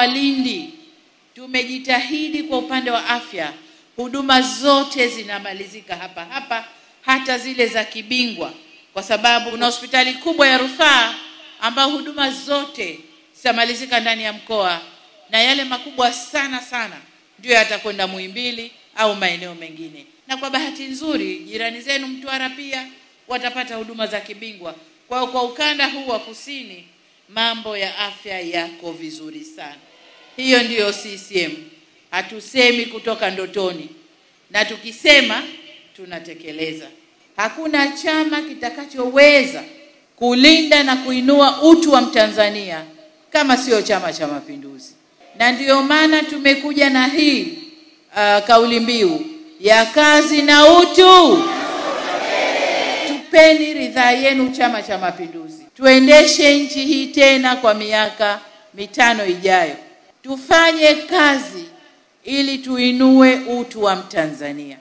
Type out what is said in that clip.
wa Lindi tumejitahidi kwa upande wa afya, huduma zote zinamalizika hapa hapa, hata zile za kibingwa, kwa sababu kuna hospitali kubwa ya rufaa ambao huduma zote zitamalizika ndani ya mkoa, na yale makubwa sana ndio yatakwenda Muhimbili au maeneo mengine. Na kwa bahati nzuri jirani zenu Mtwara pia watapata huduma za kibingwa. Kwa ukanda huu wa kusini mambo ya afya yako vizuri sana. Hiyo ndiyo CCM. Hatusemi kutoka ndotoni, na tukisema tunatekeleza. Hakuna chama kitakachoweza kulinda na kuinua utu wa Mtanzania kama sio Chama cha Mapinduzi. Na ndiyo maana tumekuja na hii kauli mbiu ya kazi na utu. Tupeni ridhaa yenu Chama cha Mapinduzi, tuendeshe nchi hii tena kwa miaka 5 ijayo. Tufanye kazi ili tuinue utu wa Mtanzania.